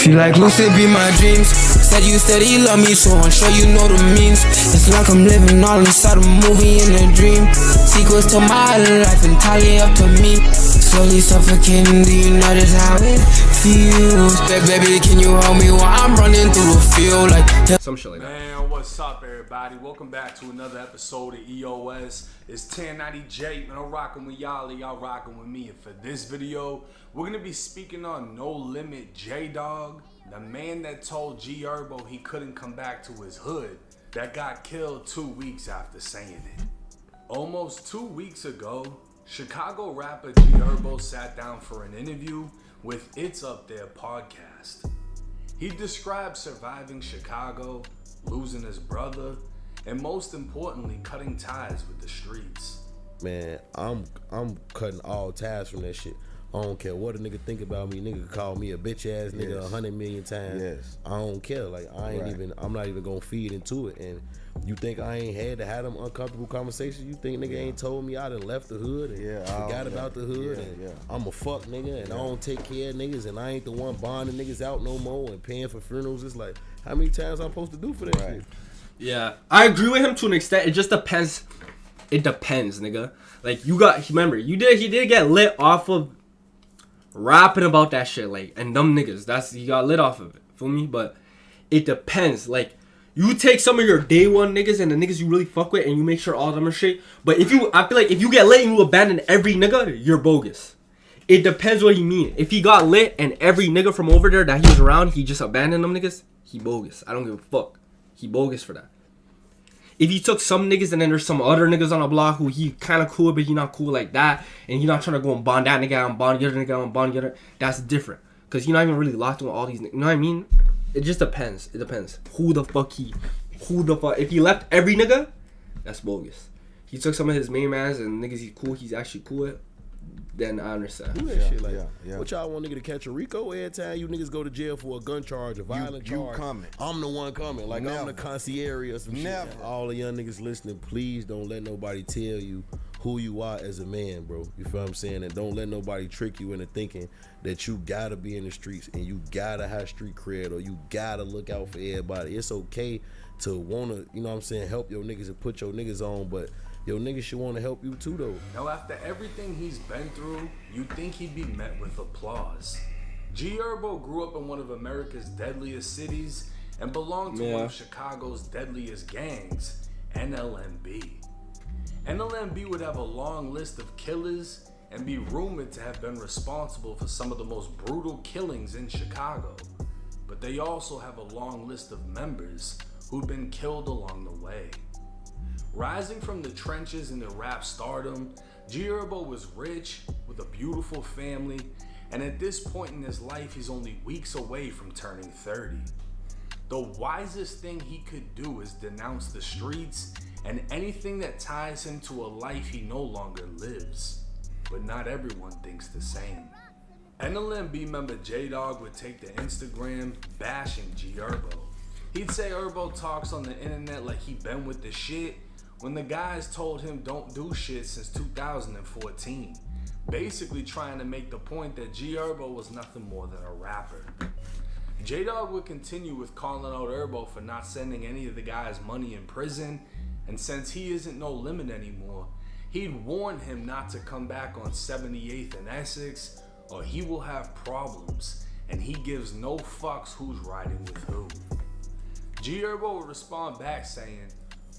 Feel like lucid be my dreams. Said you love me, so I'm sure you know the means. It's like I'm living all inside a movie in a dream. Sequels to my life entirely up to me. Slowly suffocating, do you notice how it feels? Baby, can you hold me while I'm running through the field? Like some shit like that. Man, what's up, everybody? Welcome back to another episode of EOS. It's 1090J, man. I'm rocking with y'all rocking with me. And for this video, we're gonna be speaking on No Limit J-Dog, the man that told G Herbo he couldn't come back to his hood, that got killed 2 weeks after saying it. Almost 2 weeks ago, Chicago rapper G Herbo sat down for an interview with It's Up There podcast. He described surviving Chicago, losing his brother, and most importantly, cutting ties with the streets. Man, I'm cutting all ties from that shit. I don't care what a nigga think about me. Nigga call me a bitch ass nigga 100 million times. Yes. I don't care. Like I'm not even gonna feed into it. And you think I ain't had to have them uncomfortable conversations? You think nigga ain't told me I done left the hood and forgot about the hood and I'm a fuck nigga and I don't take care of niggas and I ain't the one bonding niggas out no more and paying for funerals? It's like, how many times I'm supposed to do for that shit? Yeah, I agree with him to an extent. It just depends. It depends, nigga. Like remember, he did get lit off of rapping about that shit, like, and them niggas. He got lit off of it. Feel me? But it depends. Like, you take some of your day one niggas and the niggas you really fuck with, and you make sure all of them are straight. But I feel like if you get lit and you abandon every nigga, you're bogus. It depends what he mean. If he got lit and every nigga from over there that he was around, he just abandoned them niggas, he bogus. I don't give a fuck. He bogus for that. If he took some niggas and then there's some other niggas on the block who he kind of cool, but he not cool like that, and he not trying to go and bond that nigga out and bond the other nigga out and bond the other, that's different. Because he not even really locked in with all these niggas. You know what I mean? It just depends. It depends. If he left every nigga, that's bogus. He took some of his main mans and niggas he's actually cool with, then I understand. Do that shit like what y'all want nigga to catch a Rico every time you niggas go to jail for a gun charge, a violent charge? Coming. I'm the one coming. Like Never. I'm the concierge or some shit. All the young niggas listening, please don't let nobody tell you who you are as a man, bro. You feel what I'm saying? And don't let nobody trick you into thinking that you gotta be in the streets and you gotta have street cred or you gotta look out for everybody. It's okay to wanna, you know what I'm saying, help your niggas and put your niggas on, but your niggas should want to help you too, though. Now, after everything he's been through, you'd think he'd be met with applause. G Herbo grew up in one of America's deadliest cities and belonged to one of Chicago's deadliest gangs, NLMB. NLMB would have a long list of killers and be rumored to have been responsible for some of the most brutal killings in Chicago. But they also have a long list of members who've been killed along the way. Rising from the trenches into rap stardom, G Herbo was rich with a beautiful family, and at this point in his life, he's only weeks away from turning 30. The wisest thing he could do is denounce the streets and anything that ties him to a life he no longer lives. But not everyone thinks the same. NLMB member J-Dog would take to Instagram bashing G Herbo. He'd say Herbo talks on the internet like he been with the shit, when the guys told him don't do shit since 2014, basically trying to make the point that G Herbo was nothing more than a rapper. J-Dog would continue with calling out Herbo for not sending any of the guys money in prison, and since he isn't No Limit anymore, he'd warn him not to come back on 78th and Essex or he will have problems, and he gives no fucks who's riding with who. G Herbo would respond back saying,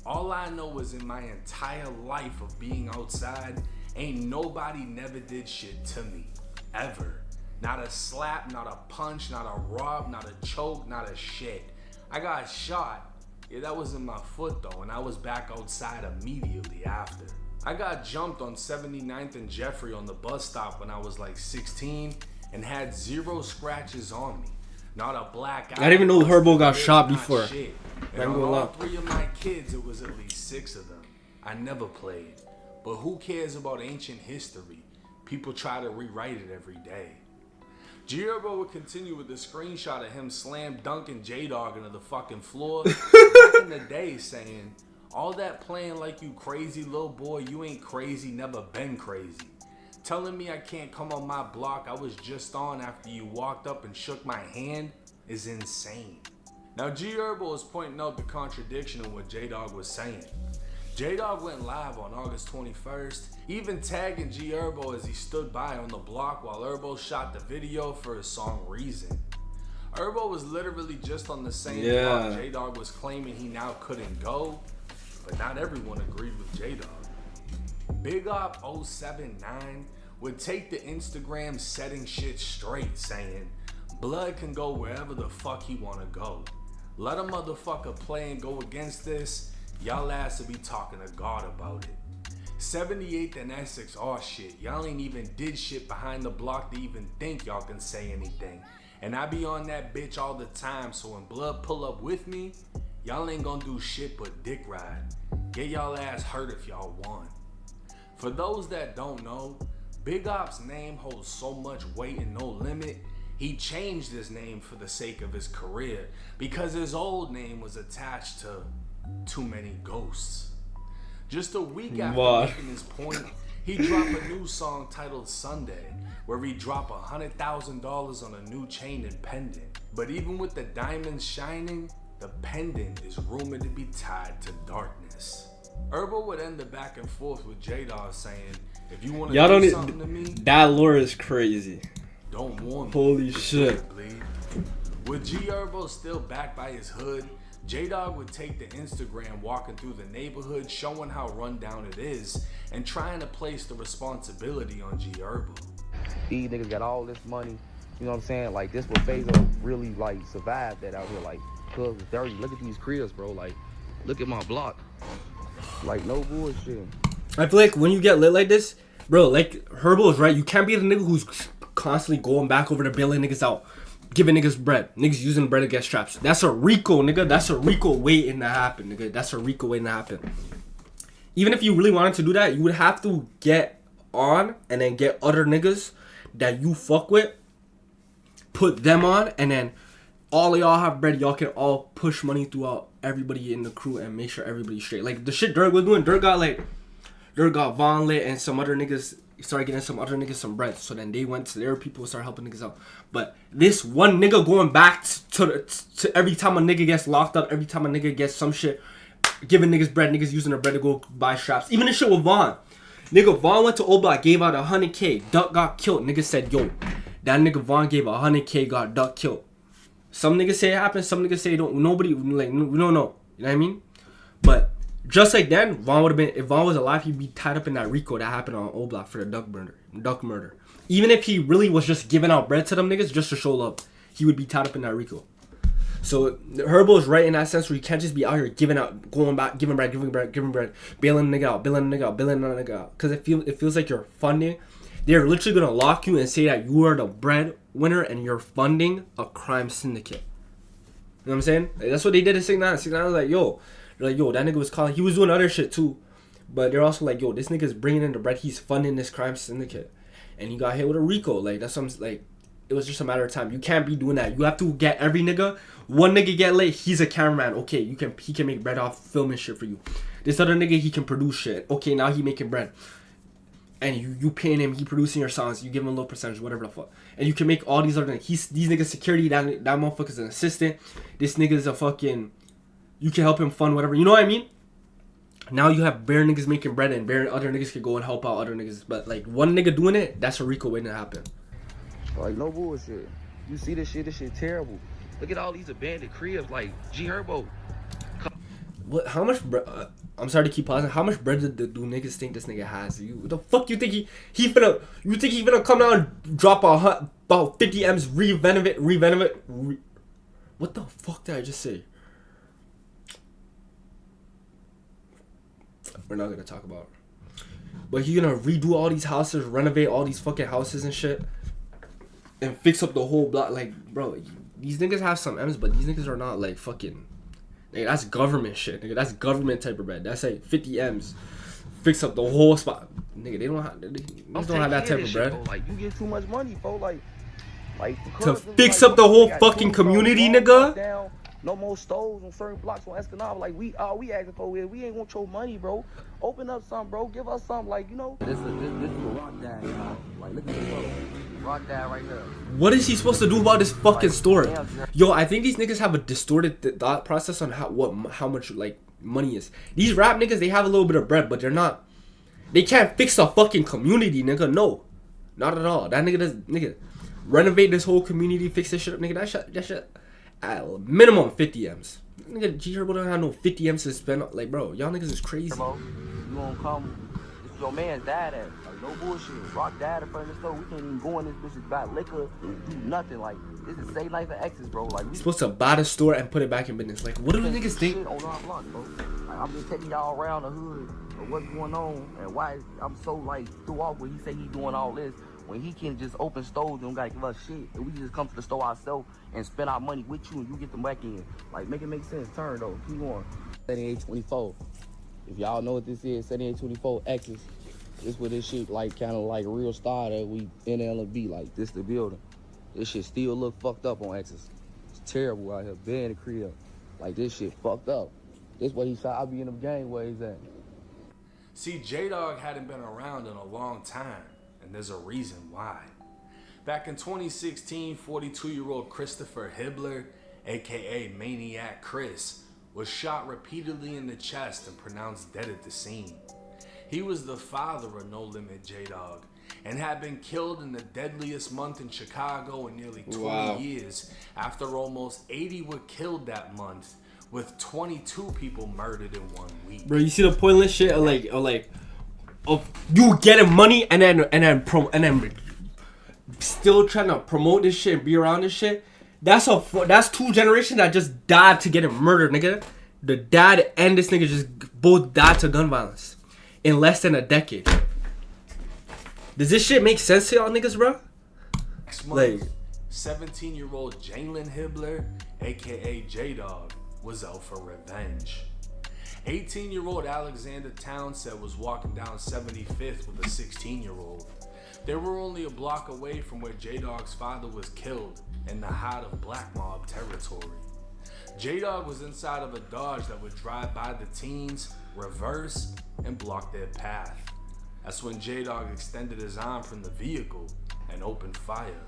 "All I know is in my entire life of being outside, ain't nobody never did shit to me. Ever. Not a slap, not a punch, not a rob, not a choke, not a shit. I got shot. Yeah, that was in my foot though, and I was back outside immediately after. I got jumped on 79th and Jeffrey on the bus stop when I was like 16 and had 0 scratches on me. Not a black eye. I didn't even know Herbo got shot before. Shit. And on all 3 of my kids, it was at least 6 of them. I never played. But who cares about ancient history? People try to rewrite it every day." G Herbo would continue with the screenshot of him slam dunking J-Dog into the fucking floor back in the day, saying, "All that playing like you crazy little boy, you ain't crazy, never been crazy. Telling me I can't come on my block, I was just on after you walked up and shook my hand. is insane. Now, G Herbo is pointing out the contradiction in what J-Dog was saying. J-Dog went live on August 21st, even tagging G Herbo as he stood by on the block while Herbo shot the video for his song Reason. Herbo was literally just on the same block J-Dog was claiming he now couldn't go, but not everyone agreed with J-Dog. Big Op 079 would take the Instagram setting shit straight, saying, "Blood can go wherever the fuck he wanna go. Let a motherfucker play and go against this, y'all ass will be talking to God about it. 78th and Essex, oh shit, y'all ain't even did shit behind the block to even think y'all can say anything. And I be on that bitch all the time, so when Blood pull up with me, y'all ain't gonna do shit but dick ride. Get y'all ass hurt if y'all want." For those that don't know, Big Op's name holds so much weight and no limit, he changed his name for the sake of his career because his old name was attached to too many ghosts. Just a week after making his point, he dropped a new song titled Sunday, where he dropped $100,000 on a new chain and pendant. But even with the diamonds shining, the pendant is rumored to be tied to darkness. Herbo would end the back and forth with J-Dog saying, "If you want to do something to me, that lore is crazy. Don't warn me." Holy shit. With G Herbo still backed by his hood, J-Dog would take the Instagram walking through the neighborhood, showing how rundown it is, and trying to place the responsibility on G Herbo. These niggas got all this money, you know what I'm saying? Like, this what Fazo really, like, survived that out here. Like, cuz it's dirty. Look at these cribs, bro. Like, look at my block. Like, no bullshit. I feel like when you get lit like this, bro, like, Herbo is right. You can't be the nigga who's constantly going back over to bailing niggas out, giving niggas bread. Niggas using bread to get straps. That's a RICO, nigga. That's a RICO waiting to happen, nigga. That's a RICO waiting to happen. Even if you really wanted to do that, you would have to get on and then get other niggas that you fuck with, put them on, and then all of y'all have bread. Y'all can all push money throughout everybody in the crew and make sure everybody's straight. Like the shit Dirk was doing, Dirk got Von lit and some other niggas started getting some other niggas some bread. So then they went to their people, started helping niggas out. But this one nigga going back to every time a nigga gets locked up, every time a nigga gets some shit, giving niggas bread, niggas using their bread to go buy straps. Even the shit with Von. Nigga, Von went to Old Block, gave out 100K. Duck got killed. Nigga said, yo, that nigga Von gave 100K, got Duck killed. Some niggas say it happened, some niggas say it don't. Nobody, like, we don't know. You know what I mean? But just like then, Von would have been, if Von was alive, he'd be tied up in that RICO that happened on Old Block for the Duck murder. Even if he really was just giving out bread to them niggas just to show love, he would be tied up in that RICO. So Herbo is right in that sense where you can't just be out here giving out, going back, giving bread, bailing a nigga out, bailing a nigga out. Because it feels like you're funding. They're literally going to lock you and say that you are the bread winner and you're funding a crime syndicate. You know what I'm saying? Like, that's what they did at 6ix9ine. 6ix9ine was like, yo. They're like, yo, that nigga was calling. He was doing other shit too. But they're also like, yo, this nigga's bringing in the bread. He's funding this crime syndicate. And he got hit with a RICO. Like, that's something, like, it was just a matter of time. You can't be doing that. You have to get every nigga. One nigga get late, he's a cameraman. Okay, he can make bread off filming shit for you. This other nigga, he can produce shit. Okay, now he making bread. And you paying him, he producing your songs, you give him a little percentage, whatever the fuck. And you can make all these other things. These niggas security, that motherfucker's an assistant. This nigga's a fucking, you can help him fund whatever. You know what I mean? Now you have bare niggas making bread and bare other niggas can go and help out other niggas. But like one nigga doing it, that's a RICO waiting to happen. Like, no bullshit. You see this shit terrible. Look at all these abandoned cribs, like G Herbo. What? How much bread? I'm sorry to keep pausing. How much bread do niggas think this nigga has? The fuck you think he finna? You think he finna come down and drop about 50 M's, revenovate? What the fuck did I just say? We're not gonna talk about it. But he gonna redo all these houses, renovate all these fucking houses and shit, and fix up the whole block. Like, bro, these niggas have some M's, but these niggas are not like fucking. Nigga, that's government shit, nigga. That's government type of bread. That's like 50 M's. Fix up the whole spot. Nigga, they don't have that type of bread. Bro. Like, you get too much money, bro. Like to fix up the whole fucking community, nigga. No more stores on certain blocks on Escanaba. Like all we asking for is we ain't want your money, bro. Open up something, bro. Give us something, like, you know. This is a rock dad, y'all. Like, look at this, bro. Rock dad right here. What is he supposed to do about this fucking store? Yo, I think these niggas have a distorted thought process on how much like money is. These rap niggas, they have a little bit of bread, but they're not. They can't fix a fucking community, nigga. No, not at all. That nigga renovate this whole community, fix this shit up, nigga. That shit at minimum 50 M's. Nigga, G Herbo don't have no 50 M's to spend. Like, bro, y'all niggas is crazy. Herbo, you gonna come? It's your man's dad at. Like, no bullshit. Rock dad in front of the store. We can't even go in this bitch and buy liquor and do nothing. Like, this is same life for exes, bro. Like, we supposed to buy the store and put it back in business. Like, what do the niggas think? On our block, bro. Like, I'm just taking y'all around the hood of what's going on and why I'm so like threw off when he say he doing all this. When he can just open stores and don't gotta give us shit, and we just come to the store ourselves and spend our money with you and you get them back in. Like, make it make sense. Turn though. Keep going. 7824. If y'all know what this is, 7824 X's. This what this shit like, kind of like real star that we in LB. Like, this the building. This shit still look fucked up on X's. It's terrible out here. Being in the crib. Like, this shit fucked up. This what he shot. I be in the game where he's at. See, J-Dog hadn't been around in a long time. And there's a reason why. Back in 2016, 42-year-old Christopher Hibbler, aka Maniac Chris, was shot repeatedly in the chest and pronounced dead at the scene. He was the father of No Limit J-Dog and had been killed in the deadliest month in Chicago in nearly 20 years after almost 80 were killed that month, with 22 people murdered in 1 week. Bro, you see the pointless shit of you getting money and then still trying to promote this shit and be around this shit. That's 2 generations that just died to getting murdered, nigga. The dad and this nigga just both died to gun violence in less than a decade. Does this shit make sense to y'all niggas, bro? Next month, 17-year-old Jalen Hibbler, aka J-Dog, was out for revenge. 18-year-old Alexander Townsend was walking down 75th with a 16-year-old. They were only a block away from where J-Dog's father was killed in the heart of black mob territory. J-Dog was inside of a Dodge that would drive by the teens, reverse, and block their path. That's when J-Dog extended his arm from the vehicle and opened fire.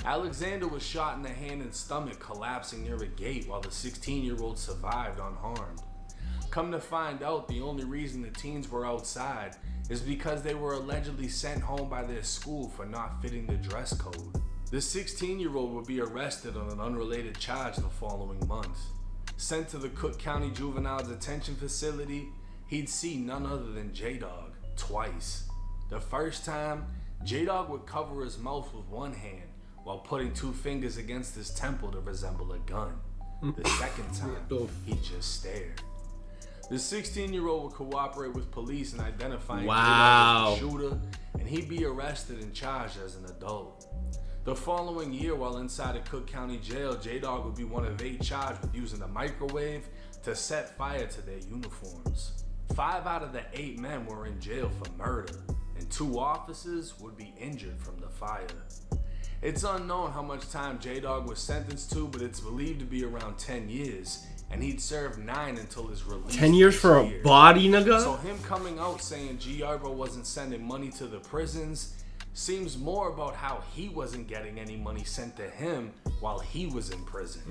Alexander was shot in the hand and stomach, collapsing near a gate, while the 16-year-old survived unharmed. Come to find out, the only reason the teens were outside is because they were allegedly sent home by their school for not fitting the dress code. The 16-year-old would be arrested on an unrelated charge the following month. Sent to the Cook County Juvenile Detention Facility, he'd see none other than J-Dog twice. The first time, J-Dog would cover his mouth with one hand while putting 2 fingers against his temple to resemble a gun. The second time, he'd just stare. The 16-year-old would cooperate with police in identifying J-Dog as the shooter, and he'd be arrested and charged as an adult. The following year, while inside a Cook County jail, J-Dog would be one of 8 charged with using a microwave to set fire to their uniforms. 5 out of the 8 men were in jail for murder, and 2 officers would be injured from the fire. It's unknown how much time J-Dog was sentenced to, but it's believed to be around 10 years. And he'd served 9 until his release. 10 years for a body, nigga? So him coming out saying G Herbo wasn't sending money to the prisons seems more about how he wasn't getting any money sent to him while he was in prison.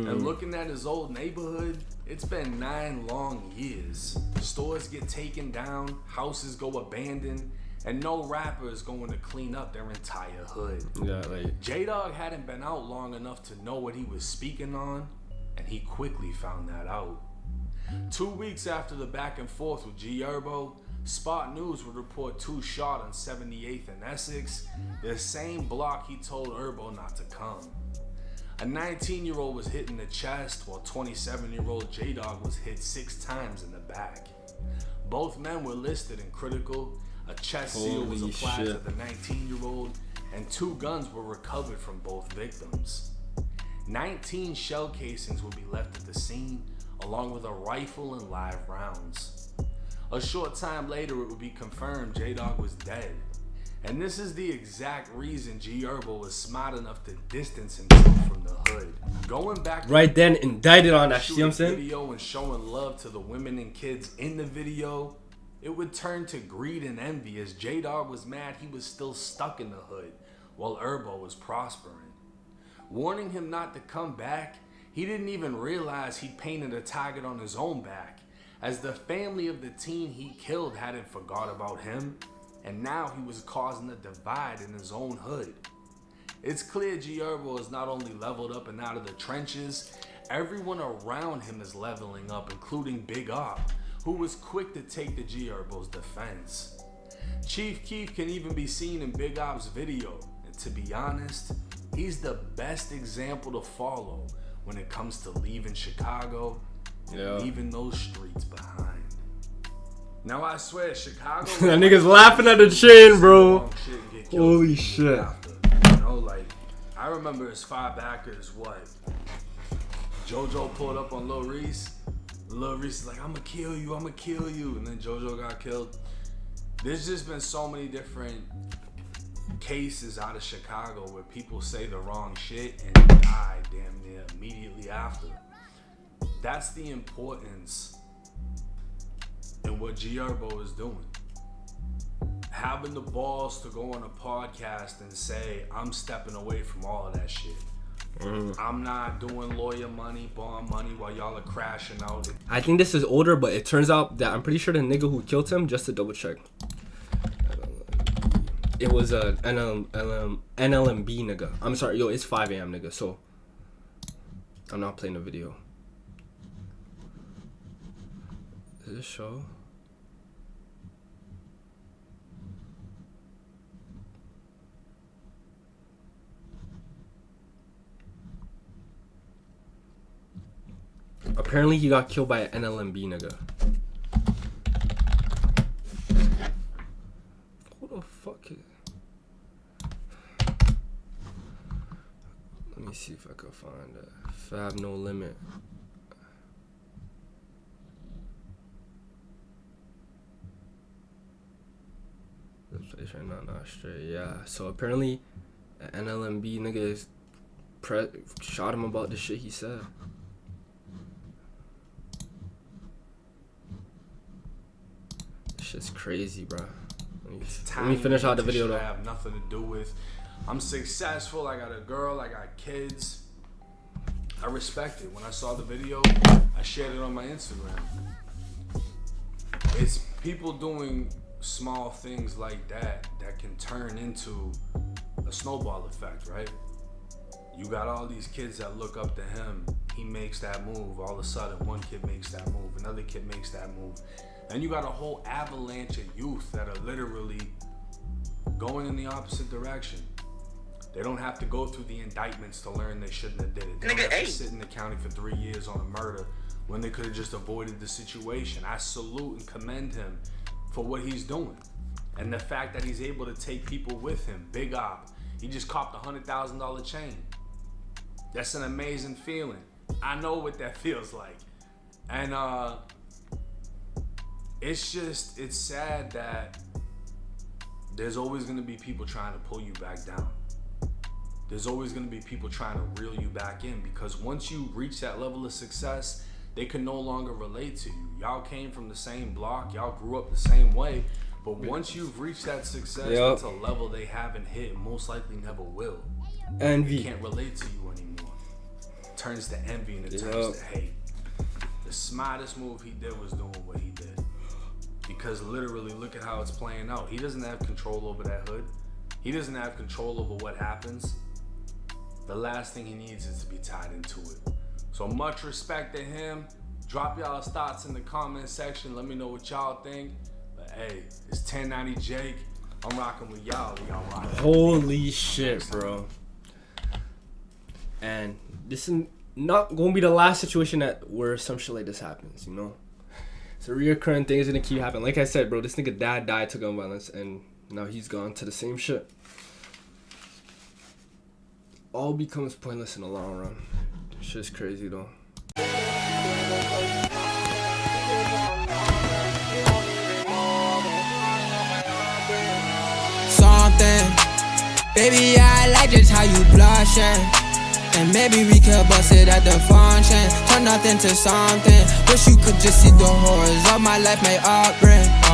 And looking at his old neighborhood, it's been 9 long years. Stores get taken down, houses go abandoned, and no rapper is going to clean up their entire hood. Yeah, like J-Dog hadn't been out long enough to know what he was speaking on, and he quickly found that out. 2 weeks after the back and forth with G Herbo, Spot News would report 2 shot on 78th and Essex, the same block he told Herbo not to come. A 19-year-old was hit in the chest, while 27-year-old J-Dog was hit 6 times in the back. Both men were listed in critical, a chest seal was applied to the 19-year-old, and 2 guns were recovered from both victims. 19 shell casings would be left at the scene, along with a rifle and live rounds. A short time later, it would be confirmed J-Dog was dead. And this is the exact reason G Herbo was smart enough to distance himself from the hood. Going back right then, indicted on that. See what I'm saying? Video and showing love to the women and kids in the video, it would turn to greed and envy as J-Dog was mad he was still stuck in the hood while Herbo was prospering. Warning him not to come back, he didn't even realize he painted a target on his own back, as the family of the teen he killed hadn't forgot about him, and now he was causing a divide in his own hood. It's clear G Herbo is not only leveled up and out of the trenches, everyone around him is leveling up, including Big Op, who was quick to take the G Herbo's defense. Chief Keef can even be seen in Big Op's video, and to be honest, he's the best example to follow when it comes to leaving Chicago and leaving those streets behind. Now I swear, Chicago. That nigga's laughing at the chain, bro. Holy shit. You know, like, I remember as far back as what? JoJo pulled up on Lil Reese. Lil Reese is like, I'ma kill you. And then JoJo got killed. There's just been so many different cases out of Chicago where people say the wrong shit and die damn near immediately after. That's the importance in what G Herbo is doing. Having the balls to go on a podcast and say, I'm stepping away from all of that shit. I'm not doing lawyer money, bond money while y'all are crashing out. I think this is older, but it turns out that I'm pretty sure the nigga who killed him, just to double check, it was a NLMB nigga. I'm sorry, yo, it's 5 a.m. nigga, so I'm not playing the video. Is this show? Apparently he got killed by an NLMB nigga. Who the fuck is... Let me see if I can find it. Fab No Limit. This place right now, not straight. Yeah, so apparently an NLMB nigga is shot him about the shit he said. Shit's crazy, bro. Let me finish out the video though. I have nothing to do with. I'm successful. I got a girl. I got kids. I respect it. When I saw the video, I shared it on my Instagram. It's people doing small things like that that can turn into a snowball effect, right? You got all these kids that look up to him. He makes that move. All of a sudden, one kid makes that move. Another kid makes that move. And you got a whole avalanche of youth that are literally going in the opposite direction. They don't have to go through the indictments to learn they shouldn't have did it. They don't have to sit in the county for 3 years on a murder when they could have just avoided the situation. I salute and commend him for what he's doing. And the fact that he's able to take people with him. Big Op. He just copped a $100,000 chain. That's an amazing feeling. I know what that feels like. And it's sad that there's always going to be people trying to pull you back down. There's always going to be people trying to reel you back in, because once you reach that level of success, they can no longer relate to you. Y'all came from the same block, y'all grew up the same way, but once you've reached that success, that's a level they haven't hit and most likely never will. Envy. They can't relate to you anymore. It turns to envy and it turns to hate. The smartest move he did was doing what he did. Because literally, look at how it's playing out. He doesn't have control over that hood. He doesn't have control over what happens. The last thing he needs is to be tied into it. So much respect to him. Drop y'all's thoughts in the comment section. Let me know what y'all think. But hey, it's 1090 Jake. I'm rocking with y'all. Y'all rocking. Holy shit, bro. And this is not gonna be the last situation where some shit like this happens, you know? It's a reoccurring thing. It's gonna keep happening. Like I said, bro, this nigga dad died to gun violence, and now he's gone to the same shit. All becomes pointless in the long run. Shit's crazy though. Baby, I like just how you blushing. And maybe we could bust it at the function. Turn nothing to something. Wish you could just see the horrors of my life may upbring.